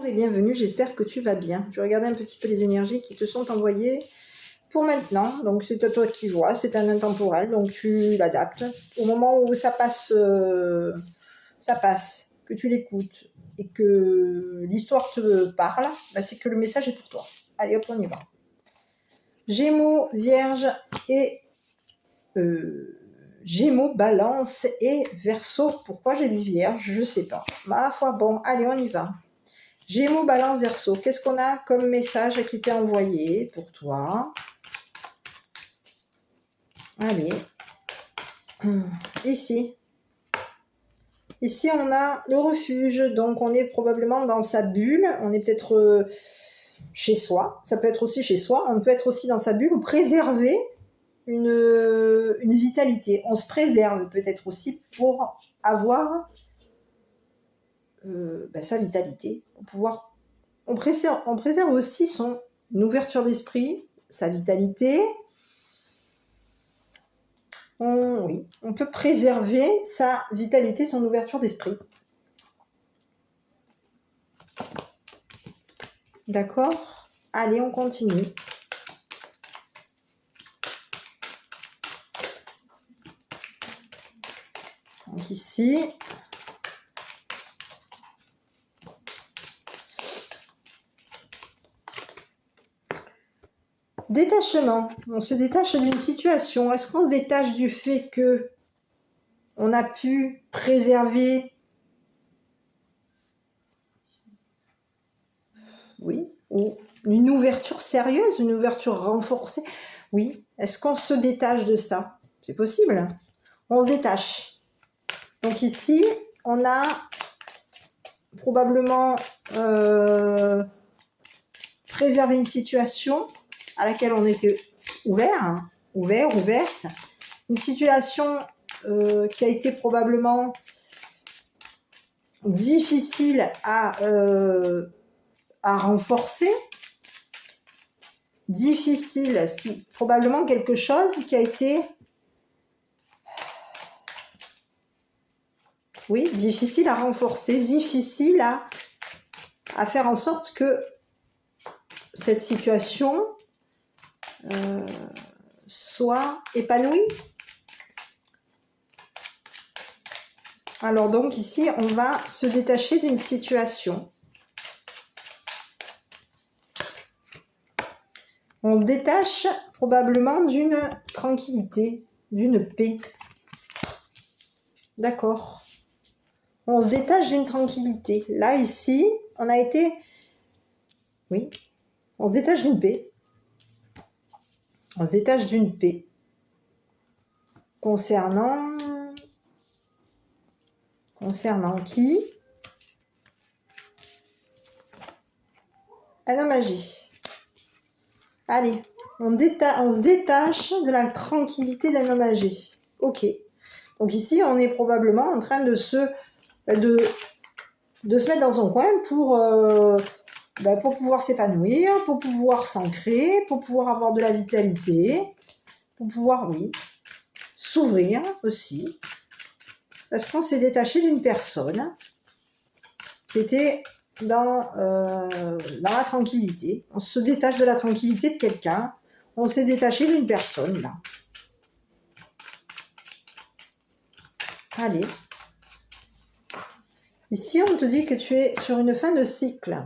Bonjour et bienvenue, j'espère que tu vas bien. Je regarde un petit peu les énergies qui te sont envoyées pour maintenant. Donc c'est à toi qui vois, c'est un intemporel, donc tu l'adaptes. Au moment où ça passe, que tu l'écoutes et que l'histoire te parle, bah, c'est que le message est pour toi. Allez hop, on y va. Gémeaux, Vierge et Gémeaux, Balance et Verseau. Pourquoi j'ai dit Vierge? Je sais pas. Ma foi, bon, allez, on y va. Gémeaux, Balance, Verseau. Qu'est-ce qu'on a comme message qui t'est envoyé pour toi? Allez. Ici. Ici, on a le refuge. Donc, on est probablement dans sa bulle. On est peut-être chez soi. Ça peut être aussi chez soi. On peut être aussi dans sa bulle ou préserver une vitalité. On se préserve peut-être aussi pour avoir sa vitalité. Pour pouvoir... on préserve aussi son ouverture d'esprit, sa vitalité. Oui, on peut préserver sa vitalité, son ouverture d'esprit. D'accord? Allez, on continue. Donc ici, détachement. On se détache d'une situation. Est-ce qu'on se détache du fait que on a pu préserver, oui, ou une ouverture sérieuse, une ouverture renforcée? Oui. Est-ce qu'on se détache de ça? C'est possible. On se détache. Donc ici, on a probablement préservé une situation à laquelle on était ouverte. Une situation qui a été probablement difficile à renforcer. Difficile, probablement quelque chose qui a été... oui, difficile à renforcer, difficile à faire en sorte que cette situation soit épanouie. Alors donc ici, on va se détacher d'une situation. On se détache probablement d'une tranquillité, d'une paix. D'accord. On se détache d'une tranquillité. Là, ici, on a été... oui, on se détache d'une paix. On se détache d'une paix. Concernant qui? Anomagie. Allez, on se détache de la tranquillité d'anomagie. Ok. Donc ici, on est probablement en train de se mettre dans son coin pour pouvoir s'épanouir, pour pouvoir s'ancrer, pour pouvoir avoir de la vitalité, pour pouvoir, oui, s'ouvrir aussi. Parce qu'on s'est détaché d'une personne qui était dans la tranquillité. On se détache de la tranquillité de quelqu'un. On s'est détaché d'une personne, là. Allez. Ici, on te dit que tu es sur une fin de cycle.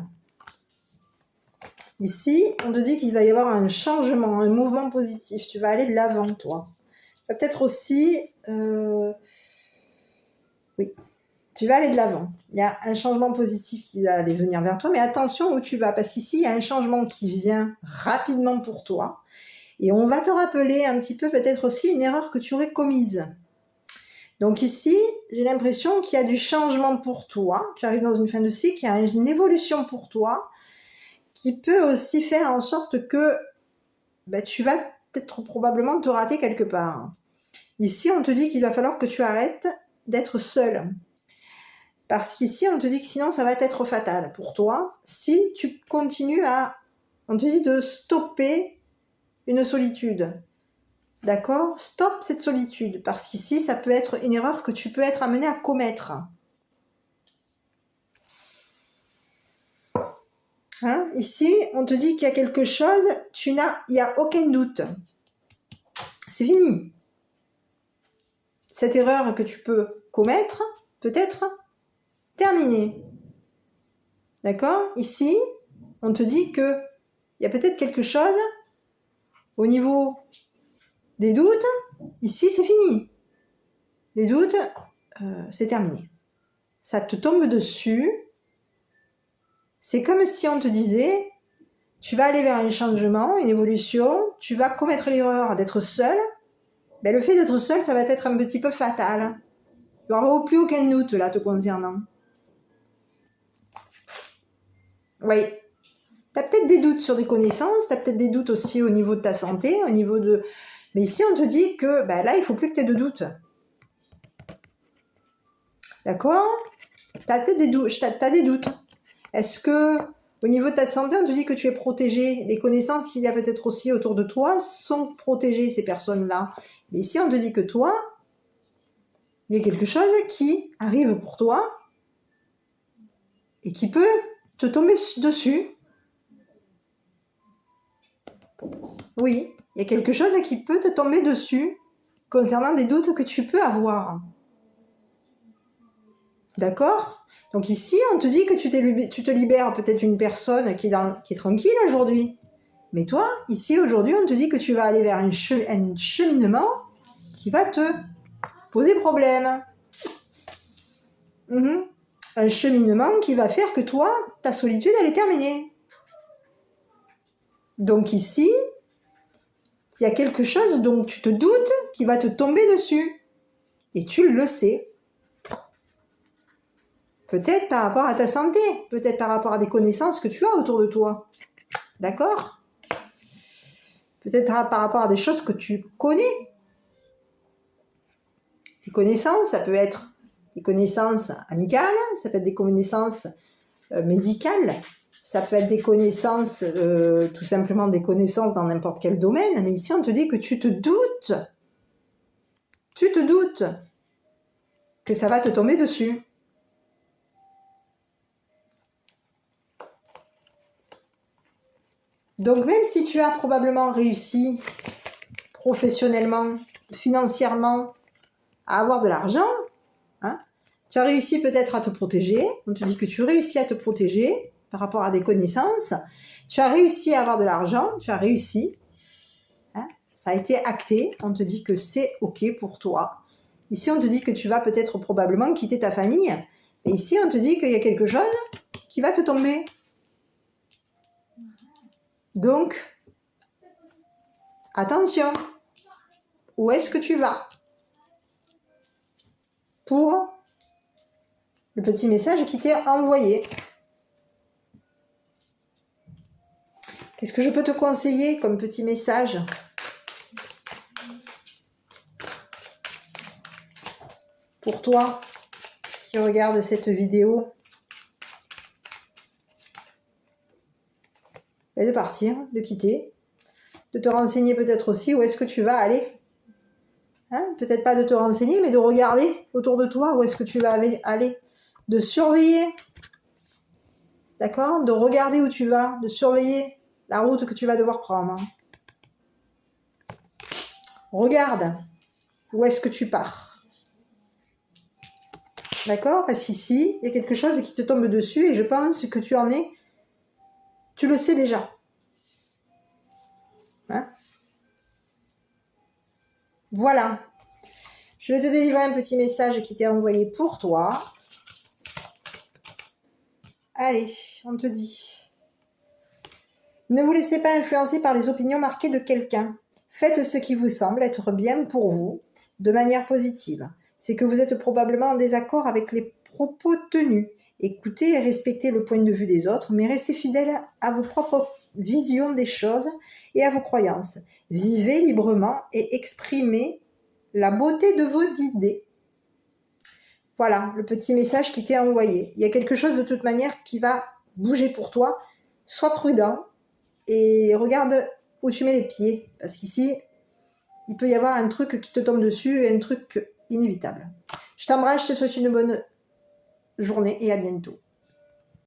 Ici, on te dit qu'il va y avoir un changement, un mouvement positif. Tu vas aller de l'avant, toi. Peut-être aussi... oui. Tu vas aller de l'avant. Il y a un changement positif qui va aller venir vers toi, mais attention où tu vas, parce qu'ici, il y a un changement qui vient rapidement pour toi, et on va te rappeler un petit peu peut-être aussi une erreur que tu aurais commise. Donc ici, j'ai l'impression qu'il y a du changement pour toi, tu arrives dans une fin de cycle, il y a une évolution pour toi, qui peut aussi faire en sorte que tu vas peut-être probablement te rater quelque part. Ici, on te dit qu'il va falloir que tu arrêtes d'être seul. Parce qu'ici, on te dit que sinon, ça va être fatal pour toi. Si tu continues on te dit de stopper une solitude. D'accord? Stop cette solitude. Parce qu'ici, ça peut être une erreur que tu peux être amené à commettre. Hein? Ici, on te dit qu'il y a quelque chose, il n'y a aucun doute. C'est fini. Cette erreur que tu peux commettre, peut-être terminée. D'accord? Ici, on te dit que il y a peut-être quelque chose au niveau des doutes. Ici, c'est fini. Les doutes, c'est terminé. Ça te tombe dessus. C'est comme si on te disait, tu vas aller vers un changement, une évolution, tu vas commettre l'erreur d'être seul. Ben, le fait d'être seul, ça va être un petit peu fatal. Il n'y aura plus aucun doute là te concernant. Oui. Tu as peut-être des doutes sur des connaissances, tu as peut-être des doutes aussi au niveau de ta santé, au niveau de... Mais ici, on te dit que ben là, il ne faut plus que tu aies de doutes. D'accord? Tu as peut-être des doutes. T'as des doutes. Est-ce que, au niveau de ta santé, on te dit que tu es protégé? Les connaissances qu'il y a peut-être aussi autour de toi sont protégées, ces personnes-là. Mais ici, on te dit que toi, il y a quelque chose qui arrive pour toi et qui peut te tomber dessus. Oui, il y a quelque chose qui peut te tomber dessus concernant des doutes que tu peux avoir. D'accord? Donc ici, on te dit que tu te libères peut-être d'une personne qui est tranquille aujourd'hui. Mais toi, ici, aujourd'hui, on te dit que tu vas aller vers un cheminement qui va te poser problème. Un cheminement qui va faire que toi, ta solitude, elle est terminée. Donc ici, il y a quelque chose dont tu te doutes qui va te tomber dessus. Et tu le sais. Peut-être par rapport à ta santé, peut-être par rapport à des connaissances que tu as autour de toi. D'accord? Peut-être par rapport à des choses que tu connais. Des connaissances, ça peut être des connaissances amicales, ça peut être des connaissances médicales, ça peut être des connaissances, tout simplement des connaissances dans n'importe quel domaine. Mais ici, on te dit que tu te doutes que ça va te tomber dessus. Donc même si tu as probablement réussi professionnellement, financièrement, à avoir de l'argent, hein, tu as réussi peut-être à te protéger, on te dit que tu réussis à te protéger par rapport à des connaissances, tu as réussi à avoir de l'argent, tu as réussi, hein, ça a été acté, on te dit que c'est ok pour toi. Ici on te dit que tu vas peut-être probablement quitter ta famille, et ici on te dit qu'il y a quelque chose qui va te tomber. Donc, attention, où est-ce que tu vas? Pour le petit message qui t'est envoyé. Qu'est-ce que je peux te conseiller comme petit message? Pour toi qui regarde cette vidéo. Et de partir, de quitter, de te renseigner peut-être aussi où est-ce que tu vas aller. Hein, peut-être pas de te renseigner, mais de regarder autour de toi où est-ce que tu vas aller. De surveiller, d'accord? De regarder où tu vas, de surveiller la route que tu vas devoir prendre. Regarde où est-ce que tu pars. D'accord? Parce qu'ici, il y a quelque chose qui te tombe dessus et je pense que tu en es, tu le sais déjà. Hein? Voilà. Je vais te délivrer un petit message qui t'est envoyé pour toi. Allez, on te dit. Ne vous laissez pas influencer par les opinions marquées de quelqu'un. Faites ce qui vous semble être bien pour vous, de manière positive. C'est que vous êtes probablement en désaccord avec les propos tenus. Écoutez et respectez le point de vue des autres, mais restez fidèle à vos propres visions des choses et à vos croyances. Vivez librement et exprimez la beauté de vos idées. Voilà, le petit message qui t'est envoyé. Il y a quelque chose de toute manière qui va bouger pour toi. Sois prudent et regarde où tu mets les pieds. Parce qu'ici, il peut y avoir un truc qui te tombe dessus et un truc inévitable. Je t'embrasse, je te souhaite une bonne journée et à bientôt.